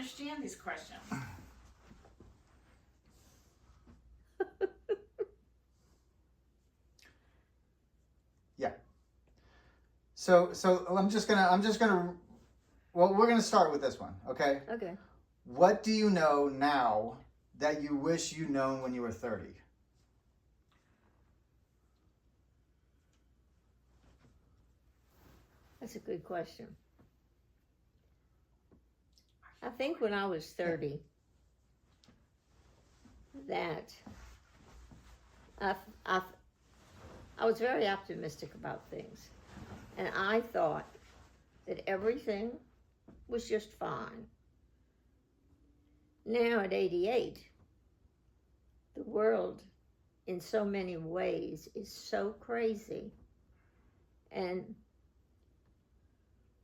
understand these questions. Yeah. So I'm just gonna. Well, we're gonna start with this one, okay? Okay. What do you know now that you wish you'd known when you were 30? That's a good question. I think when I was 30, that I was very optimistic about things. And I thought that everything was just fine. Now at 88, the world in so many ways is so crazy. And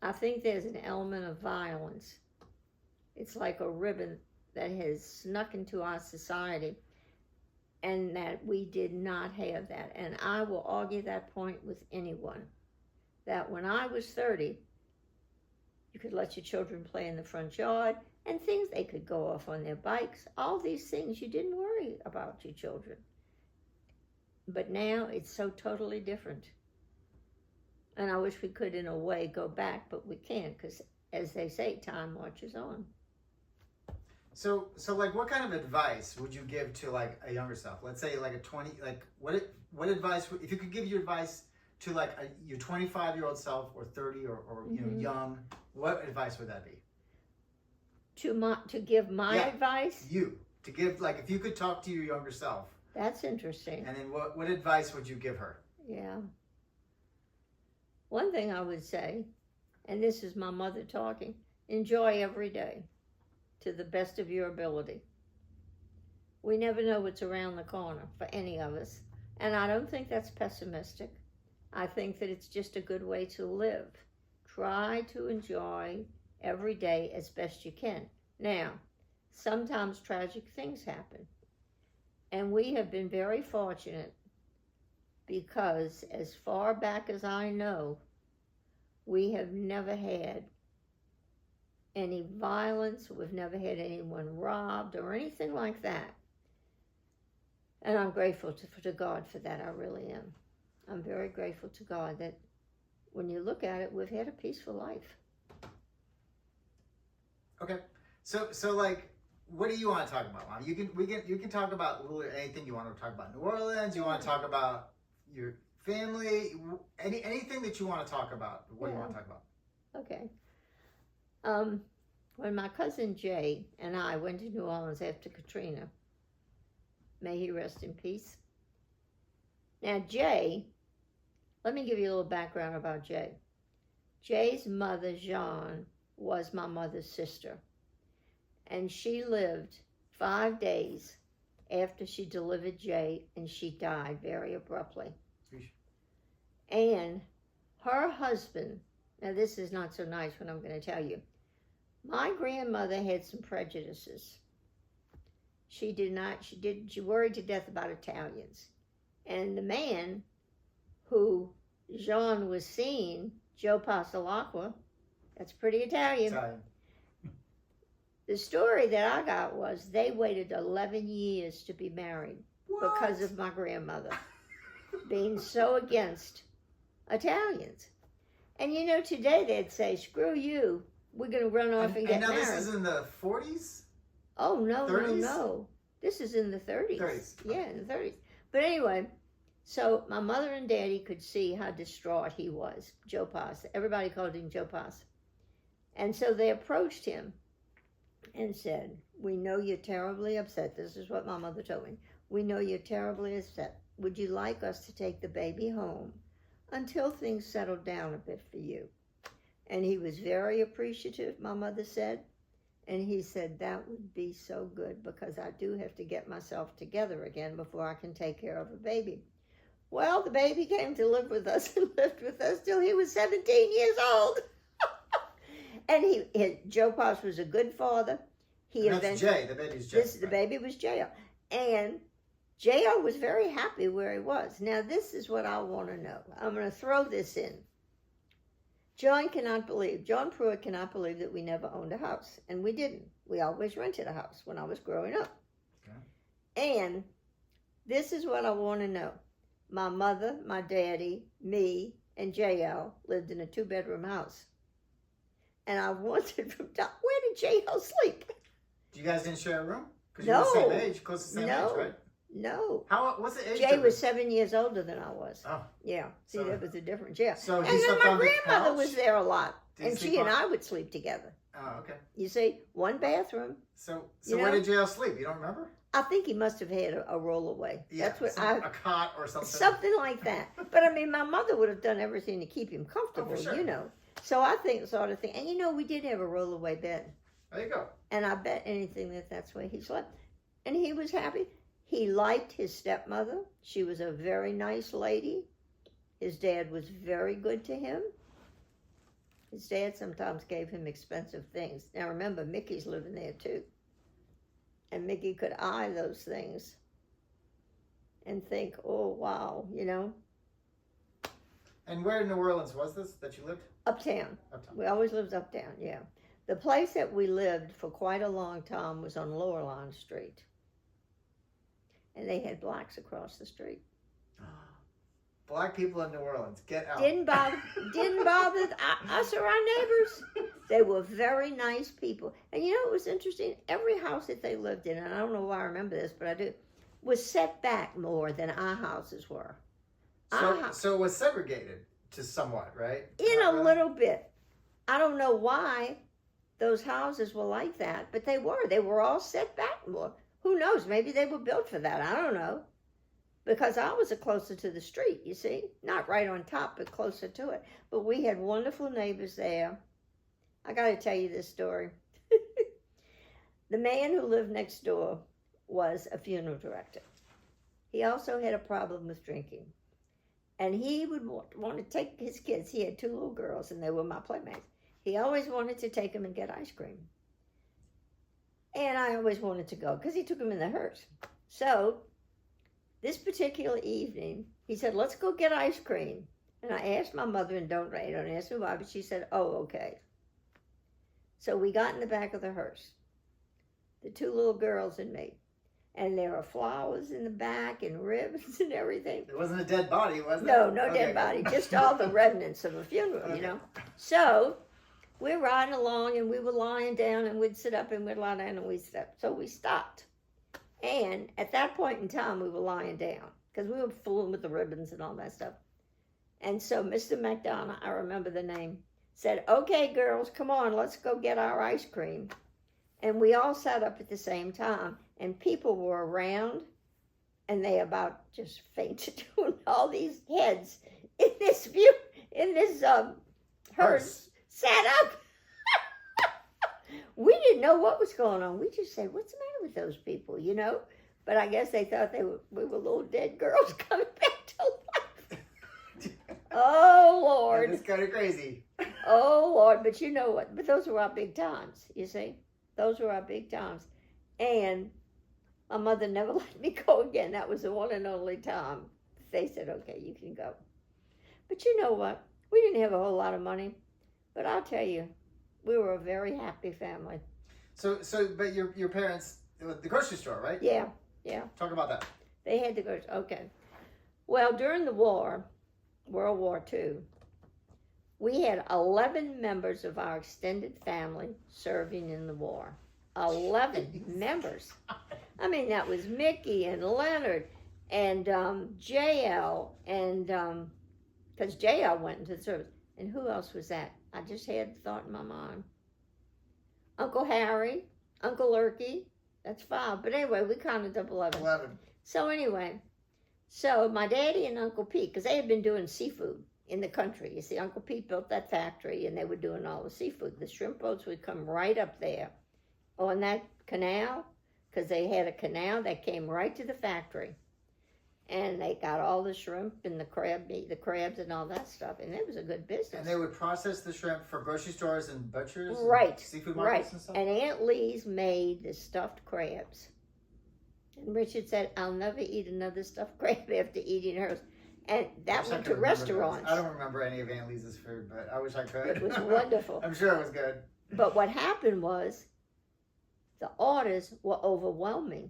I think there's an element of violence. It's like a ribbon that has snuck into our society, and that we did not have that. And I will argue that point with anyone, that when I was 30, you could let your children play in the front yard, and things, they could go off on their bikes, all these things, you didn't worry about your children. But now it's so totally different. And I wish we could, in a way, go back, but we can't, because, as they say, time marches on. So like, what kind of advice would you give to like a younger self? Let's say like a 20, like what advice, if you could give your advice to like your 25-year-old self or 30 or you know, young, what advice would that be? To give my advice? To give, like, if you could talk to your younger self. That's interesting. And then what advice would you give her? Yeah. One thing I would say, and this is my mother talking, enjoy every day to the best of your ability. We never know what's around the corner for any of us. And I don't think that's pessimistic. I think that it's just a good way to live. Try to enjoy every day as best you can. Now, sometimes tragic things happen. And we have been very fortunate because as far back as I know, we have never had any violence. We've never had anyone robbed or anything like that. And I'm grateful to God for that. I really am. I'm very grateful to God that when you look at it, we've had a peaceful life. Okay. So like, what do you want to talk about, Mom? You can talk about anything you want to talk about. New Orleans. You want to talk about your family. Anything that you want to talk about. What do you want to talk about? Okay. When my cousin Jay and I went to New Orleans after Katrina, may he rest in peace. Now Jay, let me give you a little background about Jay. Jay's mother, Jean, was my mother's sister. And she lived 5 days after she delivered Jay, and she died very abruptly. And her husband, now this is not so nice what I'm going to tell you. My grandmother had some prejudices. She worried to death about Italians. And the man who Jean was seeing, Joe Passalacqua, that's pretty Italian. The story that I got was they waited 11 years to be married because of my grandmother being so against Italians. And you know, today they'd say, screw you, we're going to run off and get married. And now this is in the 40s? Oh, no, 30s? no. This is in the 30s. 30s. Yeah, in the 30s. But anyway, so my mother and daddy could see how distraught he was, Joe Pass. Everybody called him Joe Pass. And so they approached him and said, we know you're terribly upset. This is what my mother told me. We know you're terribly upset. Would you like us to take the baby home until things settle down a bit for you? And he was very appreciative, my mother said. And he said, that would be so good because I do have to get myself together again before I can take care of a baby. Well, the baby came to live with us and lived with us till he was 17 years old. And Joe Pass was a good father. That's Jay. The baby's Jay. The baby was J.O. And J.O. was very happy where he was. Now, this is what I want to know. I'm going to throw this in. John Pruitt cannot believe that we never owned a house. And we didn't. We always rented a house when I was growing up. Okay. And this is what I want to know. My mother, my daddy, me, and JL lived in a 2-bedroom house. And I wondered from time, where did JL sleep? You guys didn't share a room? Because No. you were the same age, close to the same age, right? No. What's the age Jay difference? was 7 years older than I was. Oh. Yeah. See, So- that was a difference. Yeah. So And he then slept my on the grandmother couch? was there a lot. Did he And sleep she and on- I would sleep together. Oh, okay. You see, one bathroom. So You where know? did JL sleep? You don't remember? I think he must have had a rollaway. Yeah, That's what a cot or something. something like that. But I mean, my mother would have done everything to keep him comfortable, sure. you know. So I think sort of thing. And you know, we did have a rollaway bed. There you go. And I bet anything that's where he slept. And he was happy. He liked his stepmother. She was a very nice lady. His dad was very good to him. His dad sometimes gave him expensive things. Now remember, Mickey's living there too. And Mickey could eye those things and think, oh, wow, you know. And where in New Orleans was this that you lived? Uptown. Uptown. We always lived uptown, yeah. The place that we lived for quite a long time was on Lower Line Street. And they had blacks across the street. Black people in New Orleans, get out. Didn't bother us or our neighbors. They were very nice people. And you know what was interesting? Every house that they lived in, and I don't know why I remember this, but I do, was set back more than our houses were. So it was segregated to somewhat, right? In a little bit. I don't know why those houses were like that, but they were. They were all set back more. Who knows? Maybe they were built for that. I don't know. Because I was closer to the street, you see. Not right on top, but closer to it. But we had wonderful neighbors there. I got to tell you this story. The man who lived next door was a funeral director. He also had a problem with drinking. And he would want to take his kids. He had 2 little girls, and they were my playmates. He always wanted to take them and get ice cream. And I always wanted to go, because he took them in the hearse. So this particular evening, he said, let's go get ice cream. And I asked my mother, and don't ask me why, but she said, oh, okay. So we got in the back of the hearse, the 2 little girls and me. And there were flowers in the back and ribbons and everything. It wasn't a dead body, was it? No dead body, just all the remnants of a funeral, you know. So we're riding along, and we were lying down, and we'd sit up, and we'd lie down, and we'd sit up. So we stopped. And at that point in time, we were lying down because we were fooling with the ribbons and all that stuff. And so Mr. McDonough, I remember the name, said, okay, girls, come on, let's go get our ice cream. And we all sat up at the same time, and people were around, and they about just fainted doing all these heads in this view, in this hearse sat up. We didn't know what was going on. We just said, what's the matter with those people, you know? But I guess they thought we were little dead girls coming back to life. Oh, Lord. It's kind of crazy. Oh, Lord. But you know what? But those were our big times, you see? Those were our big times. And my mother never let me go again. That was the one and only time they said, okay, you can go. But you know what? We didn't have a whole lot of money. But I'll tell you, we were a very happy family. So, but your parents, the grocery store, right? Yeah. Talk about that. They had to go, okay. Well, during the war, World War II, we had 11 members of our extended family serving in the war. 11 members. I mean, that was Mickey and Leonard and JL, and because JL went into the service. And who else was that? I just had the thought in my mind. Uncle Harry, Uncle Lurky, that's 5. But anyway, we counted up 11. 11. So anyway, so my daddy and Uncle Pete, because they had been doing seafood in the country. You see, Uncle Pete built that factory, and they were doing all the seafood. The shrimp boats would come right up there on that canal, because they had a canal that came right to the factory. And they got all the shrimp and the crab meat, the crabs and all that stuff. And it was a good business. And they would process the shrimp for grocery stores and butchers? Right. And seafood markets and stuff? And Aunt Lee's made the stuffed crabs. And Richard said, I'll never eat another stuffed crab after eating hers. And I that wish I went could to remember those. restaurants. I don't remember any of Aunt Lisa's food, but I wish I could. It was wonderful. I'm sure it was good. But what happened was the orders were overwhelming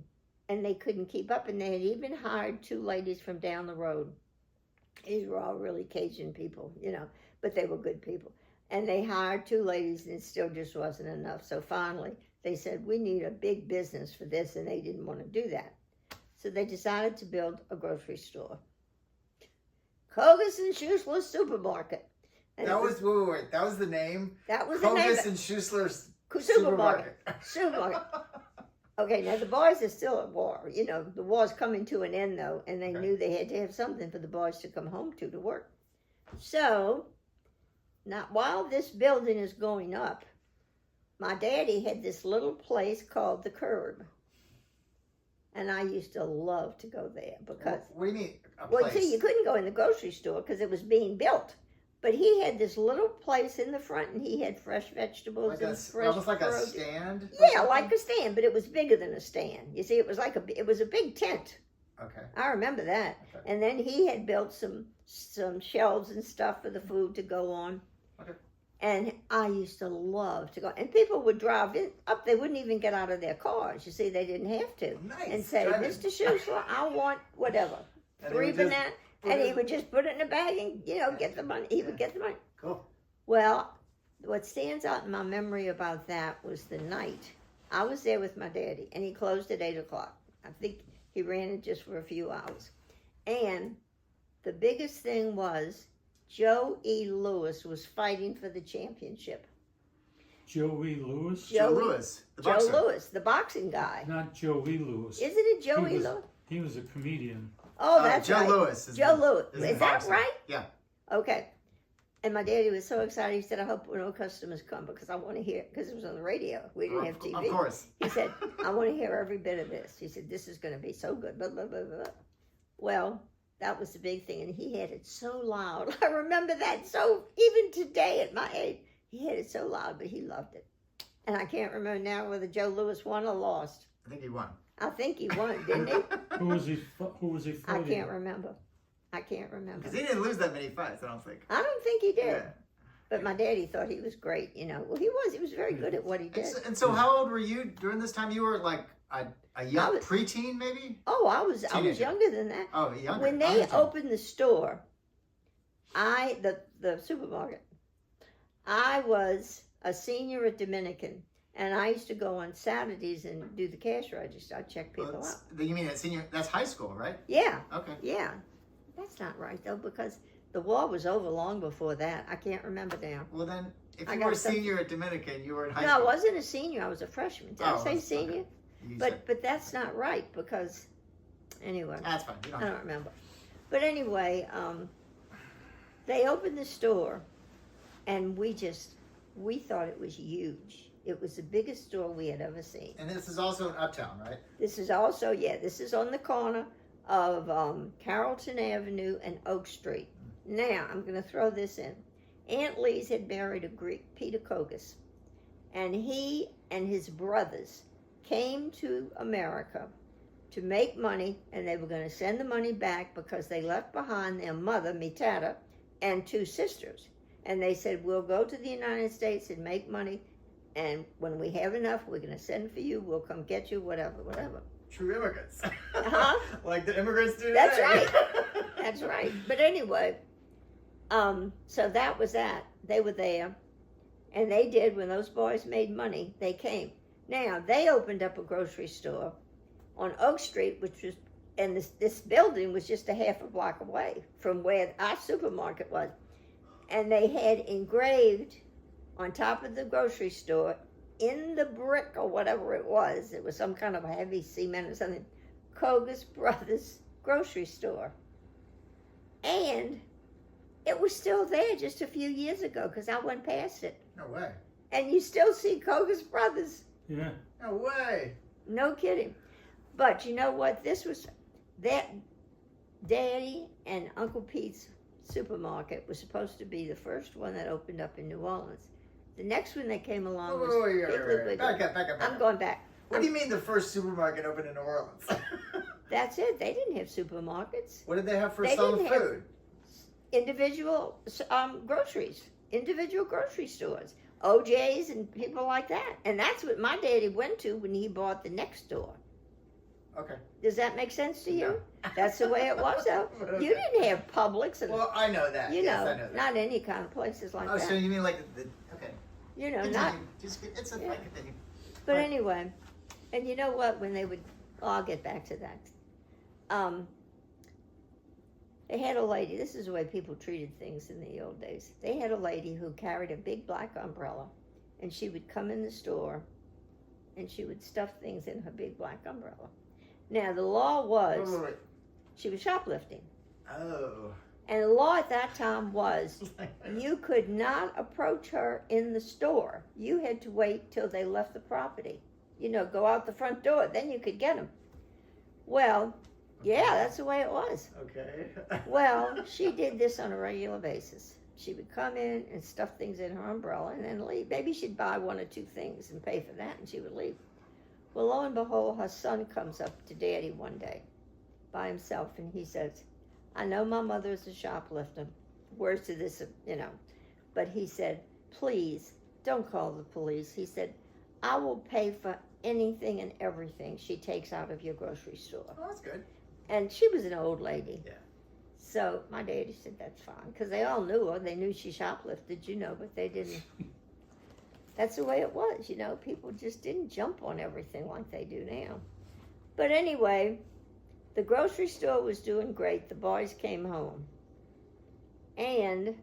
and they couldn't keep up. And they had even hired 2 ladies from down the road. These were all really Cajun people, you know, but they were good people. And they hired 2 ladies and it still just wasn't enough. So finally they said, we need a big business for this. And they didn't want to do that. So they decided to build a grocery store. Kogus and Schussler Supermarket. And That was wait. That was the name. that was the name. Kogus and Schussler's Supermarket. Supermarket. Okay, now the boys are still at war. You know, the war's coming to an end though, and they knew they had to have something for the boys to come home to work. So, now while this building is going up, my daddy had this little place called the Curb. And I used to love to go there because... What do you mean, a Well, place? see, you couldn't go in the grocery store because it was being built. But he had this little place in the front, and he had fresh vegetables Like and fresh almost like a produce. stand? or Yeah, something? like a stand, but it was bigger than a stand. You see, it was like it was a big tent. Okay. I remember that. Okay. And then he had built some shelves and stuff for the food to go on. Okay. And I used to love to go. And people would drive up. They wouldn't even get out of their cars. You see, they didn't have to. Nice. And say, Driving. Mr. Schussler, I want whatever. And 3 they would just bananas. put And he it- would just put it in a bag and, you know, get the money. He would get the money. Cool. Well, what stands out in my memory about that was the night. I was there with my daddy, and he closed at 8 o'clock. I think he ran it just for a few hours. And the biggest thing was Joe E. Lewis was fighting for the championship. Joey Lewis? Joe Lewis, the Joe boxer. Lewis, the boxing guy. Not Joey Lewis. Isn't it Joe He E. was- Lewis? He was a comedian. Oh, that's Joe right. Lewis. Joe Lewis. the Is that boxer. right? Yeah. Okay. And my daddy was so excited. He said, I hope no customers come because I want to hear, because it was on the radio. We didn't have TV. Of course. He said, I want to hear every bit of this. He said, this is going to be so good. Blah, blah, blah, blah. Well, that was the big thing. And he had it so loud. I remember that. So even today at my age, he had it so loud, but he loved it. And I can't remember now whether Joe Lewis won or lost. I think he won. I think he won, didn't he? Who was he I fighting? can't remember. I can't remember. Because he didn't lose that many fights, I don't think. I don't think he did. Yeah. But my daddy thought he was great, you know. Well, he was very good at what he did. And so how old were you during this time? You were like a young was- preteen, maybe? Oh, I was Teenager. younger than that. Oh, younger. When they opened the store, the supermarket, I was a senior at Dominican, and I used to go on Saturdays and do the cash register. I'd check people out. You mean at senior? That's high school, right? Yeah, Okay. yeah. That's not right though, because the war was over long before that. I can't remember now. Well, then, if I you got were a some- senior at Dominican, you were in high No, I school. wasn't a senior. I was a freshman. Did I Oh, say okay. senior? You said- But that's not right because, anyway. That's fine. You I don't don't remember. But anyway, they opened the store, and we thought it was huge. It was the biggest store we had ever seen. And this is also in Uptown, right? This is also, this is on the corner of Carrollton Avenue and Oak Street. Now, I'm going to throw this in. Aunt Lee's had married a Greek, Peter Kogus, and he and his brothers came to America to make money, and they were going to send the money back because they left behind their mother, Mitata, and 2 sisters. And they said, we'll go to the United States and make money, and when we have enough, we're going to send for you, we'll come get you, whatever. True immigrants. Uh-huh. Like the immigrants do That's today. right. That's right. But anyway, so that was that. They were there, and they did, when those boys made money, they came. Now, they opened up a grocery store on Oak Street, which was, and this building was just a half a block away from where our supermarket was. And they had engraved on top of the grocery store, in the brick or whatever it was some kind of a heavy cement or something, Kogus Brothers Grocery Store. And it was still there just a few years ago because I went past it. No way. And you still see Kogus Brothers. Yeah. No way. No kidding. But you know what? This was that Daddy and Uncle Pete's supermarket was supposed to be the first one that opened up in New Orleans. The next one that came along was Wait. Piggly Wiggly. Back up. I'm going back. What do you mean the first supermarket opened in New Orleans? That's it. They didn't have supermarkets. What did they have for They selling didn't have- food? Individual groceries, individual grocery stores, OJ's and people like that. And that's what my daddy went to when he bought the next door. Okay. Does that make sense to you? No. That's the way it was, though. Okay. You didn't have Publix and, Well, I know that. you yes, know, I know that. not any kind of places like Oh, that. so you mean like the okay. You know, Continue. not. Just it's a Yeah. fine continue. But Right. anyway, and you know what? When they would, I'll get back to that. They had a lady. This is the way people treated things in the old days. They had a lady who carried a big black umbrella, and she would come in the store, and she would stuff things in her big black umbrella. Now the law was Wait. she was shoplifting, Oh. and the law at that time was you could not approach her in the store. You had to wait till they left the property. You know, go out the front door, then you could get them. Well, yeah, that's the way it was. Okay. Well, she did this on a regular basis. She would come in and stuff things in her umbrella and then leave. Maybe she'd buy one or two things and pay for that, and she would leave. Well, lo and behold, her son comes up to Daddy one day by himself, and he says, I know my mother's a shoplifter. Words to this, you know. But he said, please, don't call the police. He said, I will pay for anything and everything she takes out of your grocery store. Oh, that's good. And she was an old lady. Yeah. So my daddy said, that's fine. Because they all knew her. They knew she shoplifted, you know, but they didn't. That's the way it was, you know. People just didn't jump on everything like they do now. But anyway, the grocery store was doing great. The boys came home. And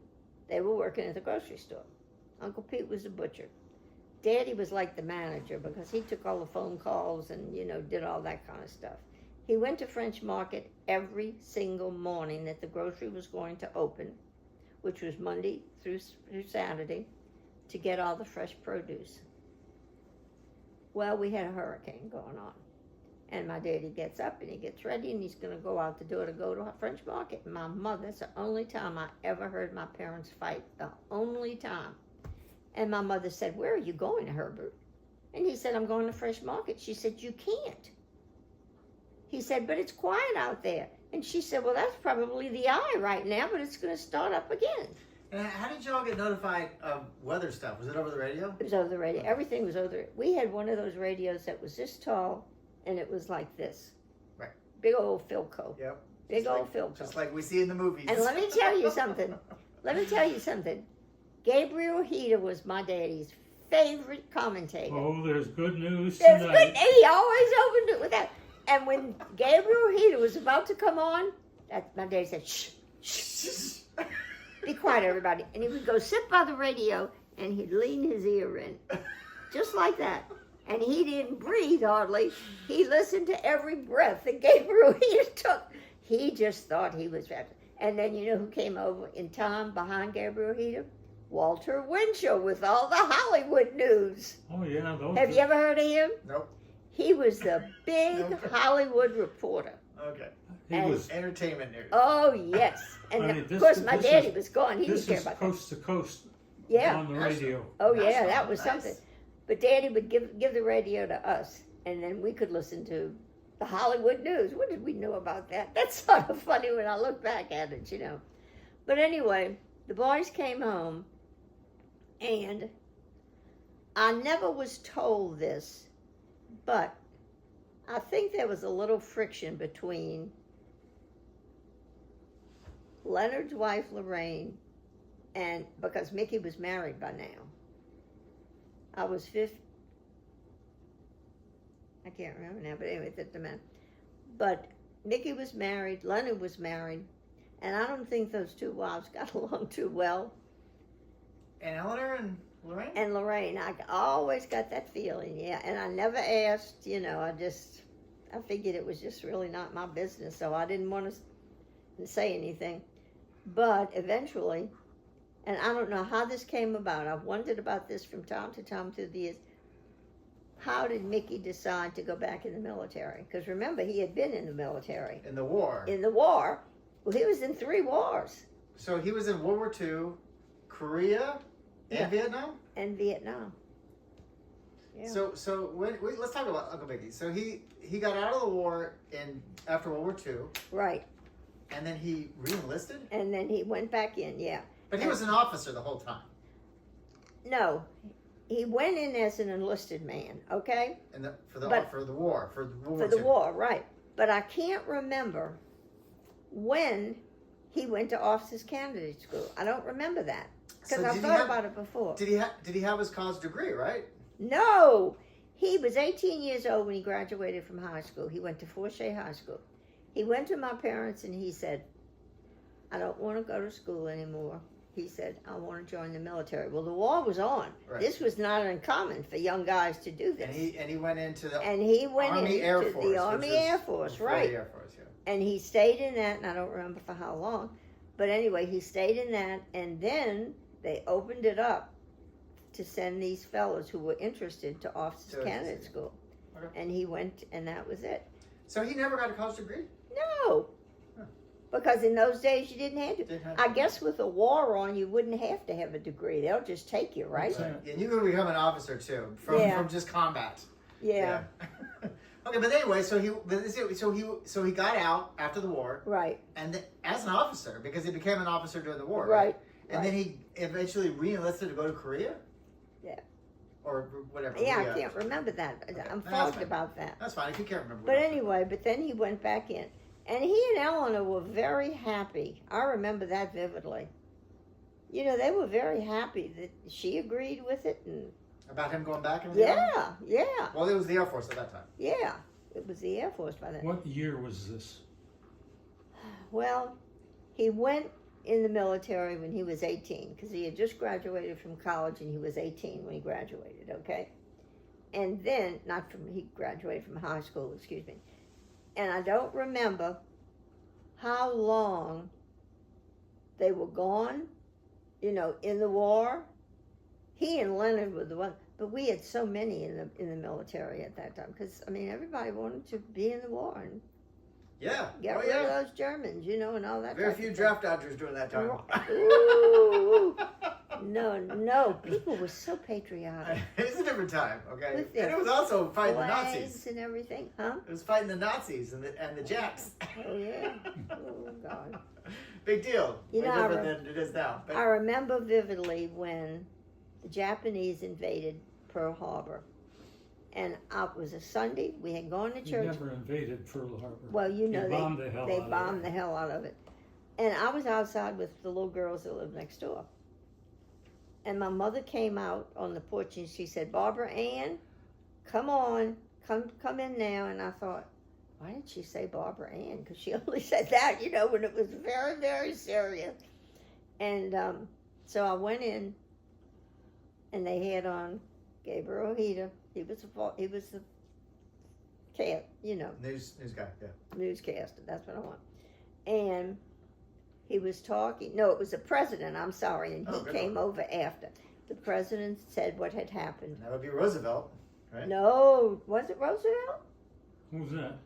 they were working at the grocery store. Uncle Pete was a butcher. Daddy was like the manager because he took all the phone calls and, you know, did all that kind of stuff. He went to French Market every single morning that the grocery was going to open, which was Monday through Saturday, to get all the fresh produce. Well, we had a hurricane going on. And my daddy gets up and he gets ready and he's going to go out the door to go to French Market. And my mother, that's the only time I ever heard my parents fight. The only time. And my mother said, where are you going, Herbert? And he said, I'm going to Fresh Market. She said, you can't. He said, but it's quiet out there. And she said, well, that's probably the eye right now, but it's going to start up again. And how did y'all get notified of weather stuff? Was it over the radio? It was over the radio. Everything was over. We had one of those radios that was this tall, and it was like this. Right. Big old Philco. Yep. Big Just old like, Philco. Just like we see in the movies. And let me tell you something. Gabriel Heater was my daddy's favorite commentator. Oh, there's good news There's tonight. good, and he always opened it with that. And when Gabriel Heater was about to come on, my daddy said, shh, shh, be quiet, everybody. And he would go sit by the radio, and he'd lean his ear in, just like that. And he didn't breathe hardly. He listened to every breath that Gabriel Heater took. He just thought he was rapping. And then you know who came over in time behind Gabriel Heater? Walter Winchell with all the Hollywood news. Oh, yeah. Have you ever heard of him? Nope. He was the big Nope. Hollywood reporter. Okay. He and- was, Entertainment news. Oh, yes. And I mean, of this- course, my this daddy is- was gone. He didn't this care is about that. coast to coast Yeah. on the That's- radio. Oh, That's yeah, that was nice. something. But Daddy would give the radio to us, and then we could listen to the Hollywood news. What did we know about that? That's sort of funny when I look back at it, you know. But anyway, the boys came home, and I never was told this, but I think there was a little friction between Leonard's wife, Lorraine, and because Mickey was married by now. I was 50. I can't remember now, but anyway, that's the man. But Mickey was married, Leonard was married, and I don't think those two wives got along too well. And Eleanor and Lorraine? And Lorraine, I always got that feeling, yeah. And I never asked, you know, I figured it was just really not my business, so I didn't want to say anything. But eventually, and I don't know how this came about, I've wondered about this from time to time through the years. How did Mickey decide to go back in the military? Because remember, he had been in the military. In the war. In the war. Well, he was in 3 wars. So he was in World War II, Korea, and Yeah. Vietnam? And Vietnam. Yeah. So let's talk about Uncle Mickey. So he got out of the war after World War II, Right. and then he re-enlisted. And then he went back in, yeah. But he was an officer the whole time. No, he went in as an enlisted man, okay? And for the war, For the war, right. But I can't remember when he went to officers candidate school. I don't remember that because I've thought about it before. Did he have his college degree, right? No, he was 18 years old when he graduated from high school. He went to Forshey High School. He went to my parents and he said, I don't want to go to school anymore. He said, I want to join the military. Well, the war was on. Right. This was not uncommon for young guys to do this. And he went into the Army Air Force. The Army Air Force, right. The Air Force, yeah. And he stayed in that, and I don't remember for how long. But anyway, he stayed in that, and then they opened it up to send these fellows who were interested to officers candidate school. Okay. And he went, and that was it. So he never got a college degree? No. Huh. Because in those days you didn't have to. Didn't have I to. guess with a war on, you wouldn't have to have a degree. They'll just take you, right? Right. And you could become an officer too from just combat. Yeah. Okay, but anyway, so he got out after the war, Right. and as an officer because he became an officer during the war, Right. And then he eventually re-enlisted to go to Korea. Yeah. Or whatever. Yeah, I can't remember that. Okay. I'm That's fogged fine. about that. That's fine if you can't remember. But anyway, but then he went back in. And he and Eleanor were very happy. I remember that vividly. You know, they were very happy that she agreed with it. And about him going back? yeah. Well, it was the Air Force at that time. Yeah. It was the Air Force by then. What year was this? Well, he went in the military when he was 18 because he had just graduated from college and he was 18 when he graduated, okay? And then, he graduated from high school, excuse me. And I don't remember how long they were gone, you know, in the war. He and Leonard were the ones, but we had so many in the military at that time because, I mean, everybody wanted to be in the war and get rid of those Germans, you know, and all that. Very few draft dodgers during that time. Ooh. No, people were so patriotic. It's a different time, okay? With And their it was also fighting the flags Nazis. and everything, huh? It was fighting the Nazis and the Jacks. Oh yeah. Oh God. Big deal. You Way know, different than it is now. But I remember vividly when the Japanese invaded Pearl Harbor, and it was a Sunday. We had gone to He church. never invaded Pearl Harbor. Well, you know, He bombed the hell they out of bombed it. the hell out of it. And I was outside with the little girls that lived next door. And my mother came out on the porch and she said, Barbara Ann, come on, come in now. And I thought, why did she say Barbara Ann? Because she only said that, you know, when it was very, very serious. And so I went in, and they had on Gabriel Ojeda. He was the cat, you know. news guy, yeah. Newscaster, that's what I want. And he was talking, no, it was the president, I'm sorry, and he good came one. over after. The president said what had happened. And that would be Roosevelt, right? No, was it Roosevelt? Who's that?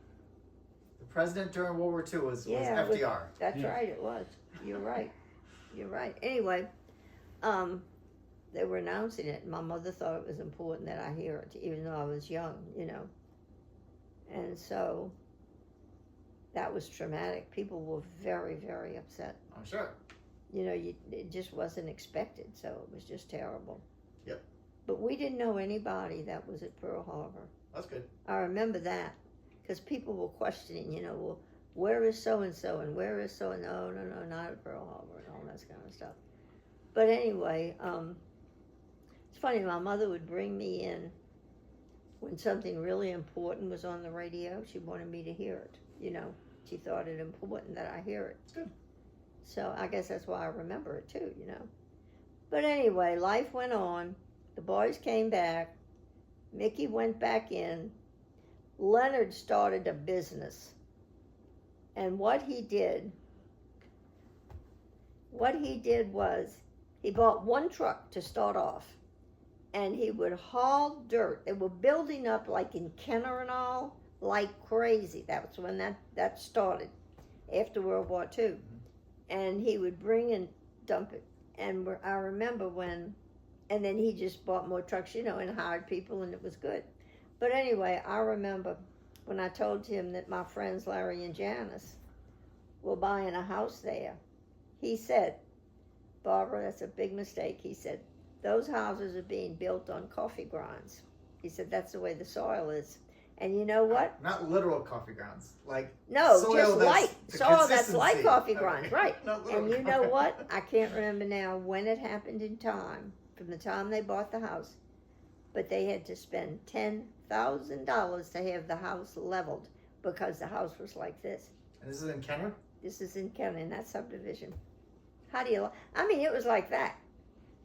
The president during World War II was Yeah, it was- FDR. That's Yeah. right, it was. You're right. You're right. Anyway, they were announcing it. My mother thought it was important that I hear it, even though I was young, you know. And so that was traumatic. People were very, very upset. I'm sure. You know, it just wasn't expected, so it was just terrible. Yep. But we didn't know anybody that was at Pearl Harbor. That's good. I remember that because people were questioning, you know, well, where is so-and-so and where is so-and-so? No, not at Pearl Harbor and all that kind of stuff. But anyway, it's funny, my mother would bring me in when something really important was on the radio. She wanted me to hear it, you know. She thought it important that I hear it. It's good. So I guess that's why I remember it too, you know. But anyway, life went on. The boys came back. Mickey went back in. Leonard started a business. And what he did was he bought one truck to start off. And he would haul dirt. They were building up like in Kenner and all, like crazy. That was when that started, after World War II. And he would bring and dump it. And I remember when And then he just bought more trucks, you know, and hired people, and it was good. But anyway, I remember when I told him that my friends Larry and Janice were buying a house there, he said, Barbara, that's a big mistake. He said, those houses are being built on coffee grinds. He said, that's the way the soil is. And you know what? Not literal coffee grounds, like No, soil just that's like the soil that's like consistency. coffee Okay. grinds, right? Not literal And you know coffee. what? I can't remember now when it happened in time, from the time they bought the house. But they had to spend $10,000 to have the house leveled because the house was like this. And this is in Kenner? This is in Kent, in that subdivision. How do you, I mean, it was like that.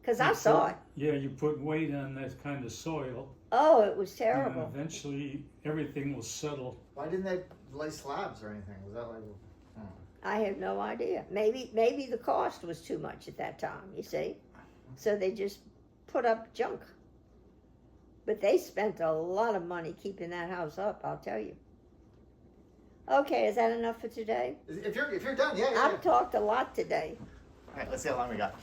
Because I saw it. Yeah, you put weight on that kind of soil, Oh, it was and terrible. eventually everything will settle. Why didn't they lay slabs or anything? Was that like? I have no idea. Maybe the cost was too much at that time, you see. So they just put up junk. But they spent a lot of money keeping that house up, I'll tell you. Okay, is that enough for today? If you're done, yeah. I've talked a lot today. All right, let's see how long we got.